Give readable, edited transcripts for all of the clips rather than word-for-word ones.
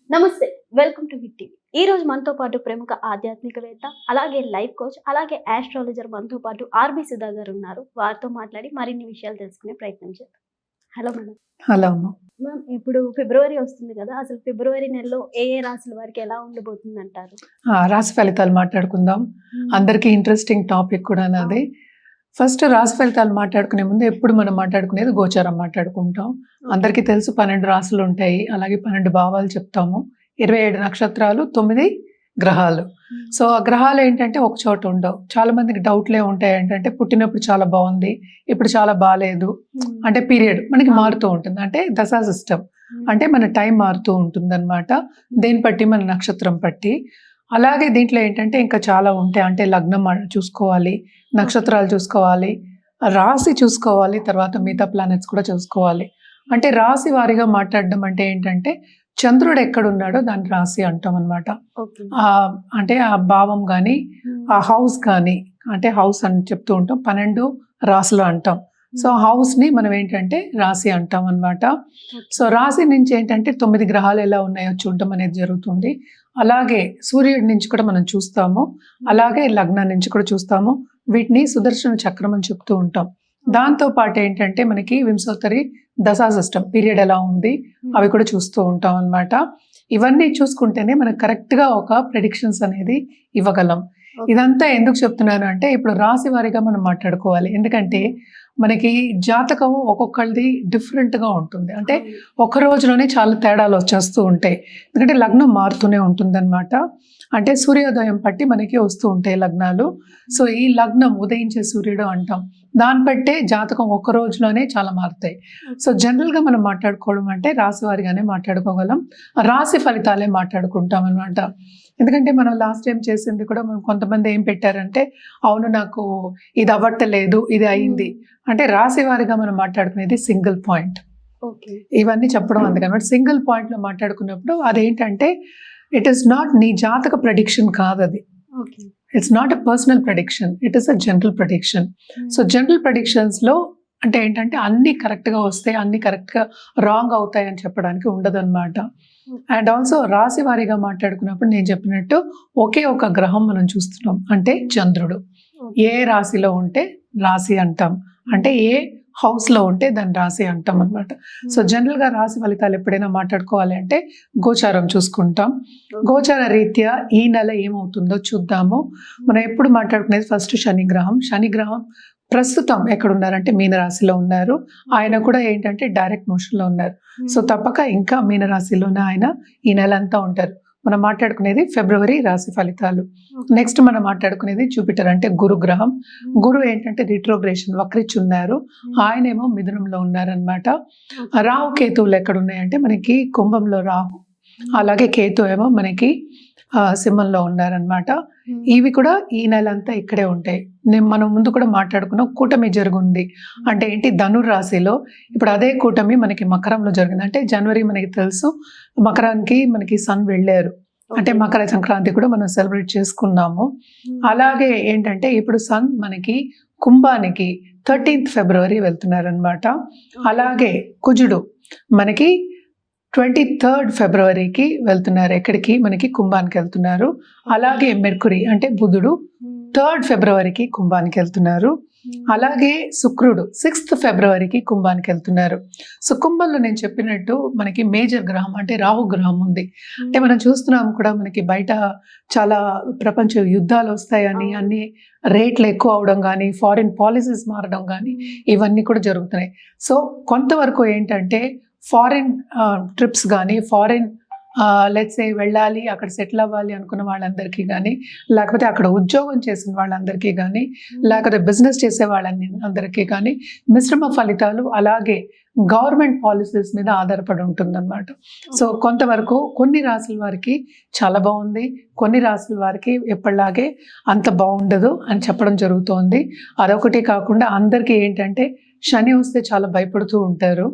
నమస్తే. Welcome to hit TV. ఈ రోజు మనతో పాటు ప్రముఖ ఆధ్యాత్మికవేత్త, అలాగే లైఫ్ కోచ్, అలాగే ఆస్ట్రాలజర్ మనతో పాటు ఆర్‌బి సుధా గారు ఉన్నారు. వారితో మాట్లాడి మరిన్ని విషయాలు తెలుసుకునే ప్రయత్నం చేద్దాం. Hello madam. హలో అమ్మ. మ్యామ్, ఇప్పుడు ఫిబ్రవరి వస్తుంది కదా! అసలు ఫిబ్రవరి నెలలో ఏ ఏ రాశుల వారికి ఎలా ఉండబోతుందంటారు? రాశి ఫలితాలు మాట్లాడుకుందాం. అందరికీ ఇంట్రెస్టింగ్ టాపిక్ కూడా నాది. ఫస్ట్ రాశి ఫలితాలు మాట్లాడుకునే ముందు ఎప్పుడు మనం మాట్లాడుకునేది గోచారం మాట్లాడుకుంటాం. అందరికీ తెలుసు 12 రాశులు ఉంటాయి. అలాగే 12 భావాలు చెప్తాము. 27 నక్షత్రాలు, 9 గ్రహాలు. సో ఆ గ్రహాలు ఏంటంటే ఒక చోట ఉండవు. చాలా మందికి డౌట్లే ఉంటాయి. ఏంటంటే పుట్టినప్పుడు చాలా బాగుంది, ఇప్పుడు చాలా బాగాలేదు. అంటే పీరియడ్ మనకి మారుతూ ఉంటుంది. అంటే దశా సిస్టమ్ అంటే మన టైం మారుతూ ఉంటుంది అనమాట. దేని బట్టి, మన నక్షత్రం బట్టి. అలాగే దీంట్లో ఏంటంటే ఇంకా చాలా ఉంటాయి. అంటే లగ్నం చూసుకోవాలి, నక్షత్రాలు చూసుకోవాలి, రాశి చూసుకోవాలి, తర్వాత మిగతా ప్లానెట్స్ కూడా చూసుకోవాలి. అంటే రాశి వారిగా మాట్లాడడం అంటే ఏంటంటే చంద్రుడు ఎక్కడున్నాడో దాన్ని రాశి అంటాం అనమాట. అంటే ఆ భావం కానీ, ఆ హౌస్ కానీ, అంటే హౌస్ అని చెప్తూ ఉంటాం. 12 రాశులు అంటాం. సో హౌస్ ని మనం ఏంటంటే రాశి అంటాం అనమాట. సో రాశి నుంచి ఏంటంటే 9 గ్రహాలు ఎలా ఉన్నాయో చూడటం అనేది జరుగుతుంది. అలాగే సూర్యుడి నుంచి కూడా మనం చూస్తాము. అలాగే లగ్నం నుంచి కూడా చూస్తాము. వీటిని సుదర్శన చక్రం అని చెప్తూ ఉంటాం. దాంతో పాటు ఏంటంటే మనకి వింశోత్తరి దశా సిస్టమ్ పీరియడ్ ఎలా ఉంది అవి కూడా చూస్తూ ఉంటాం అనమాట. ఇవన్నీ చూసుకుంటేనే మనకు కరెక్ట్ గా ఒక ప్రెడిక్షన్స్ అనేది ఇవ్వగలం. ఇదంతా ఎందుకు చెప్తున్నాను అంటే ఇప్పుడు రాశి వారిగా మనం మాట్లాడుకోవాలి. ఎందుకంటే మనకి జాతకం ఒక్కొక్కరిది డిఫరెంట్గా ఉంటుంది. అంటే ఒక రోజులోనే చాలా తేడాలు వచ్చేస్తూ ఉంటాయి. ఎందుకంటే లగ్నం మారుతూనే ఉంటుందన్నమాట. అంటే సూర్యోదయం బట్టి మనకి వస్తూ ఉంటాయి లగ్నాలు. సో ఈ లగ్నం ఉదయించే సూర్యుడు అంటాం. దాన్ని బట్టే జాతకం ఒక్క రోజులోనే చాలా మారుతాయి. సో జనరల్గా మనం మాట్లాడుకోవడం అంటే రాశి వారిగానే మాట్లాడుకోగలం. రాశి ఫలితాలే మాట్లాడుకుంటాం అనమాట. ఎందుకంటే మనం లాస్ట్ టైం చేసింది కూడా మనం కొంతమంది ఏం పెట్టారంటే అవును నాకు ఇది అవ్వట్లేదు, ఇది అయింది. అంటే రాశి వారిగా మనం మాట్లాడుకునేది సింగిల్ పాయింట్. ఇవన్నీ చెప్పడం అందుకనమాట. సింగిల్ పాయింట్ లో మాట్లాడుకున్నప్పుడు అదేంటంటే ఇట్ ఈస్ నాట్ నీ జాతక ప్రెడిక్షన్ కాదు అది. It's not a personal prediction, it is a general prediction. So general predictions లో అంటే ఏంటంటే అన్ని కరెక్ట్ గా వస్తాయి, అన్ని కరెక్ట్ గా రాంగ్ అవుతాయి అని చెప్పడానికి ఉండదు అనమాట. అండ్ ఆల్సో రాశి వారిగా మాట్లాడుకున్నప్పుడు నేను చెప్పినట్టు ఒకే ఒక గ్రహం మనం చూస్తున్నాం, అంటే చంద్రుడు. ఏ రాశిలో ఉంటే రాశి అంటాం, అంటే ఏ హౌస్ లో ఉంటే దాన్ని రాశి అంటాం అనమాట. సో జనరల్ గా రాశి ఫలితాలు ఎప్పుడైనా మాట్లాడుకోవాలి అంటే గోచారం చూసుకుంటాం. గోచార రీత్యా ఈ నెల ఏమవుతుందో చూద్దాము. మనం ఎప్పుడు మాట్లాడుకునేది ఫస్ట్ శనిగ్రహం. శనిగ్రహం ప్రస్తుతం ఎక్కడున్నారంటే మీనరాశిలో ఉన్నారు. ఆయన కూడా ఏంటంటే డైరెక్ట్ మోషన్ లో ఉన్నారు. సో తప్పక ఇంకా మీనరాశిలోనే ఆయన ఈ నెల అంతా ఉంటారు. మనం మాట్లాడుకునేది ఫిబ్రవరి రాశి ఫలితాలు. నెక్స్ట్ మనం మాట్లాడుకునేది జూపిటర్ అంటే గురుగ్రహం. గురు ఏంటంటే రిట్రోగ్రేషన్ వక్రించి ఉన్నారు. ఆయనేమో మిథునంలో ఉన్నారనమాట. రాహు కేతువులు ఎక్కడ ఉన్నాయంటే మనకి కుంభంలో రాహు, అలాగే కేతు ఏమో మనకి సింహంలో ఉన్నారనమాట. ఇవి కూడా ఈ నెల అంతా ఇక్కడే ఉంటాయి. మనం ముందు కూడా మాట్లాడుకున్నాం, కూటమి జరుగుంది అంటే ఏంటి ధనుర్రాశిలో. ఇప్పుడు అదే కూటమి మనకి మకరంలో జరిగింది. అంటే జనవరి మనకి తెలుసు మకరానికి మనకి సన్ వెళ్ళారు. అంటే మకర సంక్రాంతి కూడా మనం సెలబ్రేట్ చేసుకున్నాము. అలాగే ఏంటంటే ఇప్పుడు సన్ మనకి కుంభానికి 13th ఫిబ్రవరి వెళ్తున్నారనమాట. అలాగే కుజుడు మనకి 23rd ఫిబ్రవరికి వెళ్తున్నారు. ఎక్కడికి? మనకి కుంభానికి వెళ్తున్నారు. అలాగే మెర్కురీ అంటే బుధుడు 3rd ఫిబ్రవరికి కుంభానికి వెళ్తున్నారు. అలాగే శుక్రుడు 6th ఫిబ్రవరికి కుంభానికి వెళ్తున్నారు. సో కుంభంలో నేను చెప్పినట్టు మనకి మేజర్ గ్రహం అంటే రాహు గ్రహం ఉంది. అంటే మనం చూస్తున్నాం కూడా మనకి బయట చాలా ప్రపంచ యుద్ధాలు వస్తాయని, అన్ని రేట్లు ఎక్కువ అవడం కానీ, ఫారిన్ పాలసీస్ మారడం కానీ ఇవన్నీ కూడా జరుగుతున్నాయి. సో కొంతవరకు ఏంటంటే ఫారిన్ ట్రిప్స్ కానీ, ఫారిన్ లెట్స్ వెళ్ళాలి, అక్కడ సెటిల్ అవ్వాలి అనుకున్న వాళ్ళందరికీ కానీ, లేకపోతే అక్కడ ఉద్యోగం చేసిన వాళ్ళందరికీ కానీ, లేకపోతే బిజినెస్ చేసే వాళ్ళందరికీ కానీ మిశ్రమ ఫలితాలు, అలాగే గవర్నమెంట్ పాలసీస్ మీద ఆధారపడి ఉంటుందన్నమాట. సో కొంతవరకు కొన్ని రాశుల వారికి చాలా బాగుంది, కొన్ని రాశుల వారికి ఎప్పటిలాగే అంత బాగుండదు అని చెప్పడం జరుగుతోంది. అదొకటి కాకుండా అందరికీ ఏంటంటే శని వస్తే చాలా భయపడుతూ ఉంటారు.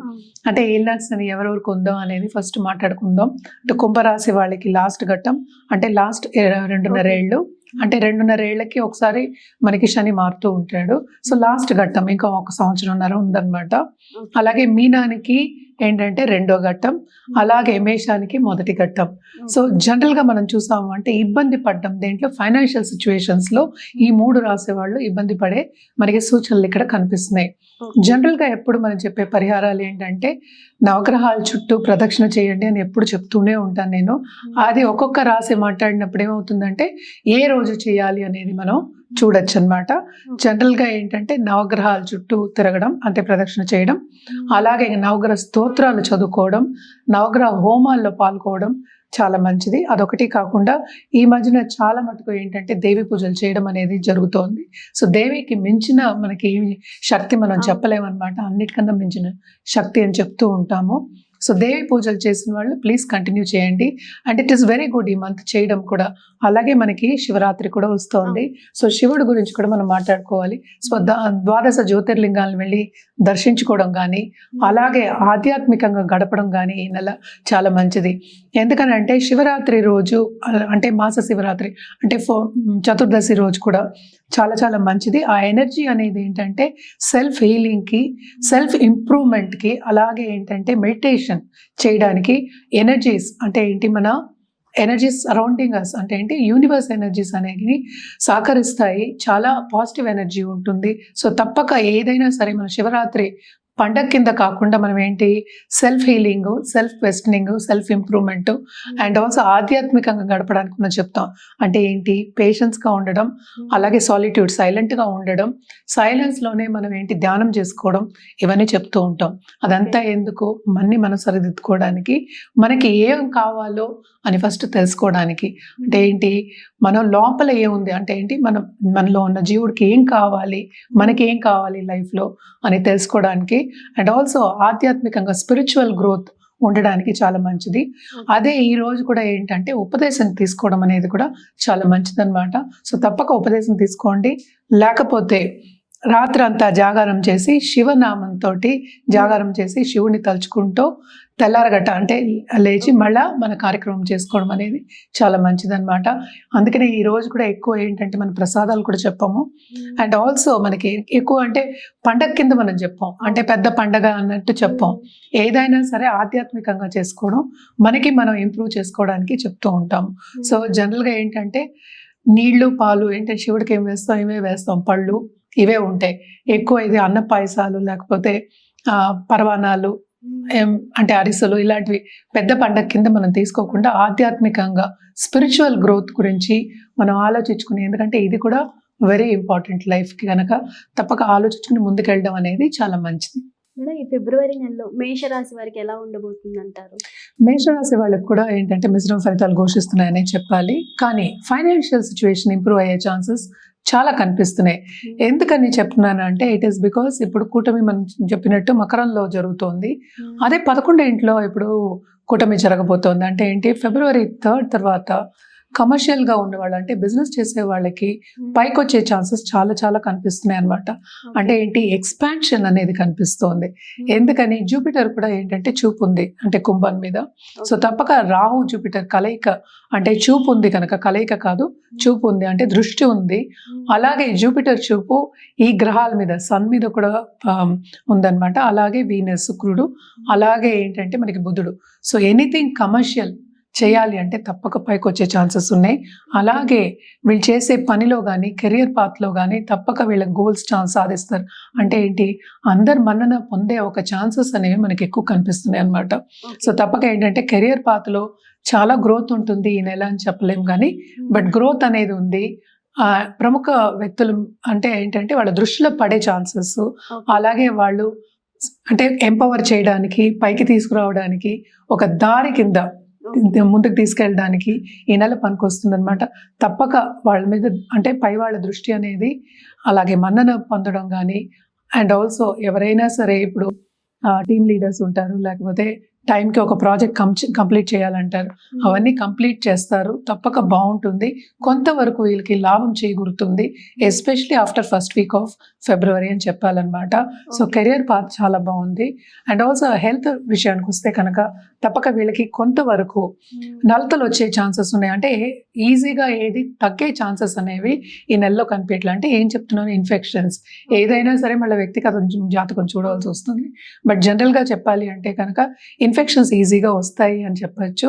అంటే ఏళ్ళనాటి శని ఎవరెవరికి ఉందో అనేది ఫస్ట్ మాట్లాడుకుందాం. అంటే కుంభరాశి వాళ్ళకి లాస్ట్ ఘట్టం అంటే లాస్ట్ 2.5 ఏళ్ళు, అంటే 2.5 ఏళ్ళకి ఒకసారి మనకి శని మారుతూ ఉంటాడు. సో లాస్ట్ ఘట్టం ఇంకా 1 సంవత్సరంన్నర ఉందన్నమాట. అలాగే మీనానికి ఏంటంటే రెండో ఘట్టం, అలాగే మేషానికి మొదటి ఘట్టం. సో జనరల్గా మనం చూసాము అంటే ఇబ్బంది పడ్డం దేంట్లో ఫైనాన్షియల్ సిచ్యువేషన్స్లో ఈ 3 రాసేవాళ్ళు ఇబ్బంది పడే మనకి సూచనలు ఇక్కడ కనిపిస్తున్నాయి. జనరల్గా ఎప్పుడు మనం చెప్పే పరిహారాలు ఏంటంటే నవగ్రహాల చుట్టూ ప్రదక్షిణ చేయండి అని ఎప్పుడు చెప్తూనే ఉంటాను నేను. అది ఒక్కొక్క రాశి మాట్లాడినప్పుడు ఏమవుతుందంటే ఏ రోజు చేయాలి అనేది మనం చూడొచ్చు అనమాట. జనరల్గా ఏంటంటే నవగ్రహాల చుట్టూ తిరగడం అంటే ప్రదక్షిణ చేయడం, అలాగే నవగ్రహ స్తోత్రాలు చదువుకోవడం, నవగ్రహ హోమాల్లో పాల్గొవడం చాలా మంచిది. అదొకటి కాకుండా ఈ మధ్యన చాలా మటుకు ఏంటంటే దేవి పూజలు చేయడం అనేది జరుగుతోంది. సో దేవికి మించిన మనకి శక్తి మనం చెప్పలేమన్నమాట. అన్నిటికన్నా మించిన శక్తి అని చెప్తూ ఉంటాము. సో దేవి పూజలు చేసిన వాళ్ళు ప్లీజ్ కంటిన్యూ చేయండి. And it is very good ఈ మంత్ చేయడం కూడా. అలాగే మనకి శివరాత్రి కూడా వస్తోంది. సో శివుడి గురించి కూడా మనం మాట్లాడుకోవాలి. సో ద్వాదశ జ్యోతిర్లింగాలను వెళ్ళి దర్శించుకోవడం కానీ, అలాగే ఆధ్యాత్మికంగా గడపడం కానీ ఈ నెల చాలా మంచిది. ఎందుకనంటే శివరాత్రి రోజు అంటే మాస శివరాత్రి అంటే చతుర్దశి రోజు కూడా చాలా చాలా మంచిది. ఆ ఎనర్జీ అనేది ఏంటంటే సెల్ఫ్ హీలింగ్కి, సెల్ఫ్ ఇంప్రూవ్మెంట్కి, అలాగే ఏంటంటే మెడిటేషన్ చేయడానికి ఎనర్జీస్ అంటే ఏంటి మన ఎనర్జీస్ సరౌండింగ్ అస్ అంటే ఏంటి యూనివర్స్ ఎనర్జీస్ అనేవి సహకరిస్తాయి. చాలా పాజిటివ్ ఎనర్జీ ఉంటుంది. సో తప్పక ఏదైనా సరే మన శివరాత్రి పండగ కింద కాకుండా మనం ఏంటి self healing, self questioning, self improvement and also ఆధ్యాత్మికంగా గడపడానికి మనం చెప్తాం. అంటే ఏంటి పేషెన్స్గా ఉండడం, అలాగే సాలిట్యూడ్ సైలెంట్గా ఉండడం, సైలెన్స్లోనే మనం ఏంటి ధ్యానం చేసుకోవడం, ఇవన్నీ చెప్తూ ఉంటాం. అదంతా ఎందుకు మనం సరిదిద్దుకోవడానికి, మనకి ఏం కావాలో అని ఫస్ట్ తెలుసుకోవడానికి. అంటే ఏంటి మనం లోపల ఏముంది అంటే ఏంటి మనలో ఉన్న జీవుడికి ఏం కావాలి, మనకి ఏం కావాలి లైఫ్లో అని తెలుసుకోవడానికి అండ్ ఆల్సో ఆధ్యాత్మికంగా స్పిరిచువల్ గ్రోత్ ఉండడానికి చాలా మంచిది. అదే ఈ రోజు కూడా ఏంటంటే ఉపదేశం తీసుకోవడం అనేది కూడా చాలా మంచిదన్నమాట. సో తప్పక ఉపదేశం తీసుకోండి. లేకపోతే రాత్రంతా జాగారం చేసి శివనామంతో జాగారం చేసి శివుని తలుచుకుంటూ తెల్లారగట్ట అంటే లేచి మళ్ళా మన కార్యక్రమం చేసుకోవడం అనేది చాలా మంచిదన్నమాట. అందుకనే ఈ రోజు కూడా ఎక్కువ ఏంటంటే మన ప్రసాదాలు కూడా చెప్పాము. అండ్ ఆల్సో మనకి ఎక్కువ అంటే పండగ కింద మనం చెప్పాం, అంటే పెద్ద పండగ అన్నట్టు చెప్పాం. ఏదైనా సరే ఆధ్యాత్మికంగా చేసుకోవడం, మనకి మనం ఇంప్రూవ్ చేసుకోవడానికి చెప్తూ ఉంటాము. సో జనరల్గా ఏంటంటే నీళ్లు పాలు ఏంటంటే శివుడికి ఏం వేస్తాం, ఇవే వేస్తాం, పళ్ళు ఇవే ఉంటాయి ఎక్కువ. ఇది అన్న పాయసాలు లేకపోతే పరవానాలు అంటే అరిసెలు ఇలాంటివి పెద్ద పండగ కింద మనం తీసుకోకుండా ఆధ్యాత్మికంగా స్పిరిచువల్ గ్రోత్ గురించి మనం ఆలోచించుకుని, ఎందుకంటే ఇది కూడా వెరీ ఇంపార్టెంట్ లైఫ్కి కనుక తప్పక ఆలోచించుకుని ముందుకెళ్ళడం అనేది చాలా మంచిది. మేడం ఈ ఫిబ్రవరి నెలలో మేషరాశి వారికి ఎలా ఉండబోతుంది అంటారు? మేషరాశి వాళ్ళకి కూడా ఏంటంటే మిశ్రమ ఫలితాలు ఘోషిస్తున్నాయనే చెప్పాలి. కానీ ఫైనాన్షియల్ సిచ్యువేషన్ ఇంప్రూవ్ అయ్యే ఛాన్సెస్ చాలా కనిపిస్తున్నాయి. ఎందుకని చెప్తున్నాను అంటే ఇట్ ఈస్ బికాస్ ఇప్పుడు కూటమి మనం చెప్పినట్టు మకరంలో జరుగుతోంది. అదే 11వ ఇంట్లో ఇప్పుడు కూటమి జరగబోతోంది. అంటే ఏంటి ఫిబ్రవరి 3 తర్వాత కమర్షియల్గా ఉన్నవాళ్ళు అంటే బిజినెస్ చేసే వాళ్ళకి పైకి వచ్చే ఛాన్సెస్ చాలా చాలా కనిపిస్తున్నాయి అనమాట. అంటే ఏంటి ఎక్స్పాన్షన్ అనేది కనిపిస్తోంది. ఎందుకని జూపిటర్ కూడా ఏంటంటే చూపు ఉంది అంటే కుంభం మీద. సో తప్పక రాహు జూపిటర్ కలయిక అంటే చూపు ఉంది కనుక, కలయిక కాదు చూపు ఉంది అంటే దృష్టి ఉంది. అలాగే జూపిటర్ చూపు ఈ గ్రహాల మీద సన్ మీద కూడా ఉందన్నమాట. అలాగే వీనస్, శుక్రుడు, అలాగే ఏంటంటే మనకి బుధుడు. సో ఎనీథింగ్ కమర్షియల్ చేయాలి అంటే తప్పక పైకి వచ్చే ఛాన్సెస్ ఉన్నాయి. అలాగే వీళ్ళు చేసే పనిలో కానీ కెరియర్ పాత్లో కానీ తప్పక వీళ్ళ గోల్స్ సాధిస్తారు. అంటే ఏంటి అందరు మన్నన పొందే ఒక ఛాన్సెస్ అనేవి మనకి ఎక్కువ కనిపిస్తున్నాయి అన్నమాట. సో తప్పక ఏంటంటే కెరియర్ పాత్లో చాలా గ్రోత్ ఉంటుంది ఈ నెల అని చెప్పలేం కానీ, బట్ గ్రోత్ అనేది ఉంది. ప్రముఖ వ్యక్తులు అంటే ఏంటంటే వాళ్ళ దృష్టిలో పడే ఛాన్సెస్, అలాగే వాళ్ళు అంటే ఎంపవర్ చేయడానికి, పైకి తీసుకురావడానికి, ఒక దారి కింద ముందుకు తీసుకెళ్ళడానికి ఈ నెల పనికొస్తుంది అనమాట. తప్పక వాళ్ళ మీద అంటే పై వాళ్ళ దృష్టి అనేది, అలాగే మన్నన పొందడం కానీ, అండ్ ఆల్సో ఎవరైనా సరే ఇప్పుడు టీమ్ లీడర్స్ ఉంటారు, లేకపోతే టైంకి ఒక ప్రాజెక్ట్ కంప్లీట్ చేయాలంటారు, అవన్నీ కంప్లీట్ చేస్తారు, తప్పక బాగుంటుంది, కొంతవరకు వీళ్ళకి లాభం చేకూరుతుంది, especially after first week of February అని చెప్పాలన్నమాట. సో కెరియర్ పాత్ చాలా బాగుంది. అండ్ ఆల్సో హెల్త్ విషయానికి వస్తే కనుక తప్పక వీళ్ళకి కొంతవరకు నలతలు వచ్చే ఛాన్సెస్ ఉన్నాయి. అంటే ఈజీగా ఏది తగ్గే ఛాన్సెస్ అనేవి ఈ నెలలో కనిపించట్లే. అంటే ఏం చెప్తున్నాను, ఇన్ఫెక్షన్స్ ఏదైనా సరే మళ్ళీ వ్యక్తిగత జాతకం చూడవలసి వస్తుంది. బట్ జనరల్గా చెప్పాలి అంటే కనుక ఇన్ఫెక్షన్స్ ఈజీగా వస్తాయి అని చెప్పచ్చు.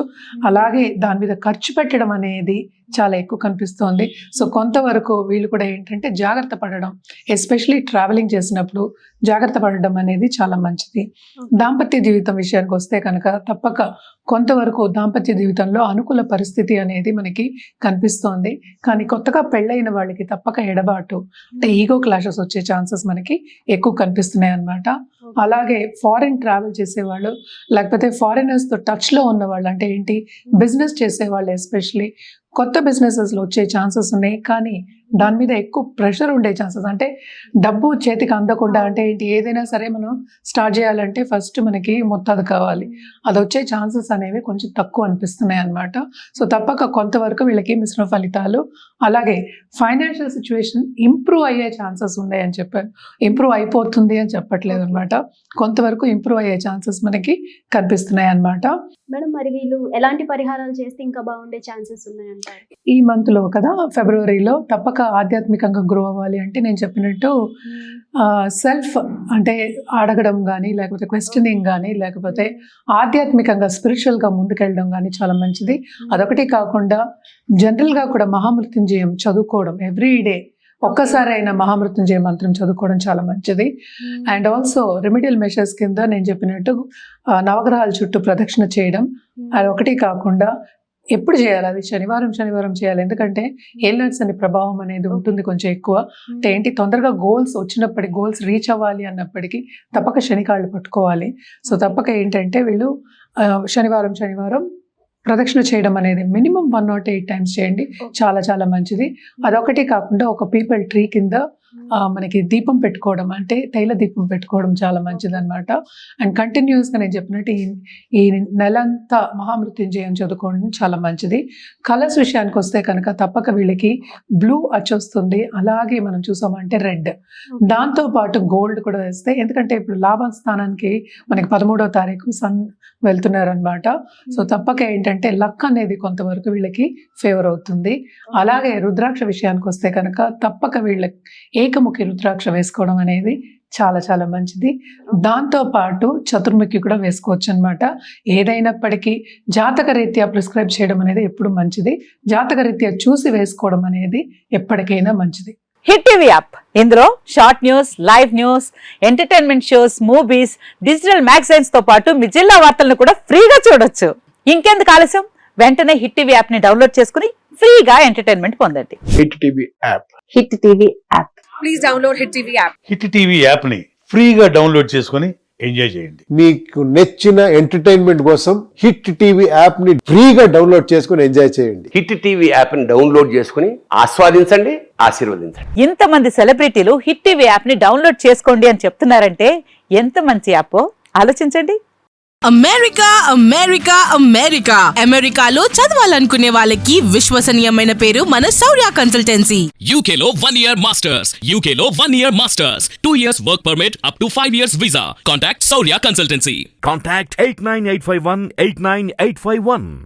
అలాగే దాని మీద ఖర్చు పెట్టడం అనేది చాలా ఎక్కువ కనిపిస్తోంది. సో కొంతవరకు వీళ్ళు కూడా ఏంటంటే జాగ్రత్త పడడం, ఎస్పెషలీ ట్రావెలింగ్ చేసినప్పుడు జాగ్రత్త పడడం అనేది చాలా మంచిది. దాంపత్య జీవితం విషయానికి వస్తే కనుక తప్పక కొంతవరకు దాంపత్య జీవితంలో అనుకూల పరిస్థితి అనేది మనకి కనిపిస్తోంది. కానీ కొత్తగా పెళ్ళైన వాళ్ళకి తప్పక ఎడబాటు, అంటే ఈగో క్లాషెస్ వచ్చే ఛాన్సెస్ మనకి ఎక్కువ కనిపిస్తున్నాయి అన్నమాట. అలాగే ఫారిన్ ట్రావెల్ చేసేవాళ్ళు, లేకపోతే ఫారినర్స్తో టచ్లో ఉన్న వాళ్ళు, అంటే ఏంటి బిజినెస్ చేసేవాళ్ళు ఎస్పెషలీ కొత్త బిజినెసెస్లో వచ్చే ఛాన్సెస్ ఉన్నాయి. కానీ దాని మీద ఎక్కువ ప్రెషర్ ఉండే ఛాన్సెస్, అంటే డబ్బు చేతికి అందకుండా, అంటే ఏంటి ఏదైనా సరే మనం స్టార్ట్ చేయాలంటే ఫస్ట్ మనకి మొత్తాది కావాలి, అది వచ్చే ఛాన్సెస్ అనేవి కొంచెం తక్కువ అనిపిస్తున్నాయి అన్నమాట. సో తప్పక కొంతవరకు వీళ్ళకి మిశ్రమ ఫలితాలు. అలాగే ఫైనాన్షియల్ సిచ్యువేషన్ ఇంప్రూవ్ అయ్యే ఛాన్సెస్ ఉన్నాయి అని చెప్పాను, ఇంప్రూవ్ అయిపోతుంది అని చెప్పట్లేదు అనమాట, కొంతవరకు ఇంప్రూవ్ అయ్యే ఛాన్సెస్ మనకి కనిపిస్తున్నాయి అన్నమాట. మేడం మరి వీళ్ళు ఎలాంటి పరిహారాలు చేస్తే ఇంకా బాగుండే ఛాన్సెస్ ఉన్నాయంటారు? ఈ మంత్లో కదా ఫిబ్రవరిలో తప్పక ఆధ్యాత్మికంగా గ్రో అవ్వాలి అంటే నేను చెప్పినట్టు సెల్ఫ్ అంటే అడగడం కానీ, లేకపోతే క్వశ్చనింగ్ కానీ, లేకపోతే ఆధ్యాత్మికంగా స్పిరిచువల్గా ముందుకెళ్ళడం కానీ చాలా మంచిది. అదొకటి కాకుండా జనరల్గా కూడా మహామృత్యుంజయం చదువుకోవడం ఎవ్రీ డే, ఒక్కసారి అయినా మహామృత్యుంజయ మంత్రం చదువుకోవడం చాలా మంచిది. అండ్ ఆల్సో రెమిడియల్ మెషర్స్ కింద నేను చెప్పినట్టు నవగ్రహాల చుట్టూ ప్రదక్షిణ చేయడం, అది ఒకటి కాకుండా ఎప్పుడు చేయాలి, అది శనివారం చేయాలి. ఎందుకంటే ఏలినాట్స్ అనే ప్రభావం అనేది ఉంటుంది కొంచెం ఎక్కువ. అంటే ఏంటి తొందరగా గోల్స్ వచ్చినప్పటికీ, గోల్స్ రీచ్ అవ్వాలి అన్నప్పటికీ తప్పక శనికాళ్ళు పట్టుకోవాలి. సో తప్పక ఏంటంటే వీళ్ళు శనివారం ప్రదక్షిణ చేయడం అనేది మినిమం 108 టైమ్స్ చేయండి, చాలా చాలా మంచిది. అదొకటి కాకుండా ఒక పీపల్ ట్రీ కింద మనకి దీపం పెట్టుకోవడం, అంటే తైల దీపం పెట్టుకోవడం చాలా మంచిది అనమాట. అండ్ కంటిన్యూస్గా నేను చెప్పినట్టు ఈ నెలంతా మహామృత్యుంజయం చదువుకోవడం చాలా మంచిది. కలర్స్ విషయానికి వస్తే కనుక తప్పక వీళ్ళకి బ్లూ వచ్చేస్తుంది, అలాగే మనం చూసామంటే రెడ్, దాంతోపాటు గోల్డ్ కూడా వేస్తే, ఎందుకంటే ఇప్పుడు లాభ స్థానానికి మనకి 13వ తారీఖు సన్ వెళ్తున్నారు అనమాట. సో తప్పక ఏంటంటే లక్ అనేది కొంతవరకు వీళ్ళకి ఫేవర్ అవుతుంది. అలాగే రుద్రాక్ష విషయానికి వస్తే కనుక తప్పక వీళ్ళకి ఏకముఖి రుద్రాక్ష వేసుకోవడం అనేది చాలా చాలా మంచిది. దాంతోపాటు చతుర్ముఖి కూడా వేసుకోవచ్చు అనమాట. ఏదైనప్పటికీ జాతక రీత్యా ప్రిస్క్రైబ్ చేయడం అనేది ఎప్పుడు మంచిది, జాతక రీత్యా చూసి వేసుకోవడం అనేది ఎప్పటికైనా మంచిది. హిట్ టీవీ యాప్, ఇందులో short news, live news, entertainment shows, movies, digital magazines తో పాటు మీ జిల్లా వార్తలను కూడా ఫ్రీగా చూడొచ్చు. ఇంకెందుకు ఆలస్యం, వెంటనే హిట్ టీవీ యాప్ ని డౌన్లోడ్ చేసుకుని ఫ్రీగా ఎంటర్టైన్మెంట్ పొందండి. Hit TV app. Hit TV app. Please download hit TV app. Hit TV app ని ఫ్రీగా డౌన్లోడ్ చేసుకొని ఎంజాయ్ చేయండి. మీకు నచ్చిన ఎంటర్టైన్మెంట్ కోసం హిట్ టీవీ యాప్ ని ఫ్రీగా డౌన్లోడ్ చేసుకొని ఎంజాయ్ చేయండి. హిట్ టీవీ యాప్ ని డౌన్లోడ్ చేసుకుని ఆస్వాదించండి, ఆశీర్వదించండి. ఇంతమంది సెలబ్రిటీలు హిట్ టీవీ యాప్ ని డౌన్లోడ్ చేసుకోండి అని చెప్తున్నారంటే ఎంత మంచి యాప్ ఆలోచించండి. అమెరికా అమెరికా అమెరికా అమెరికాలో చదవాలనుకునే వాళ్ళకి విశ్వసనీయమైన పేరు మన శౌర్య కన్సల్టెన్సీ. UK లో 1 year masters. UK లో 1 year masters. 2 years work permit up to 5 years visa. Contact Saurya Consultancy. Contact 89851 89851.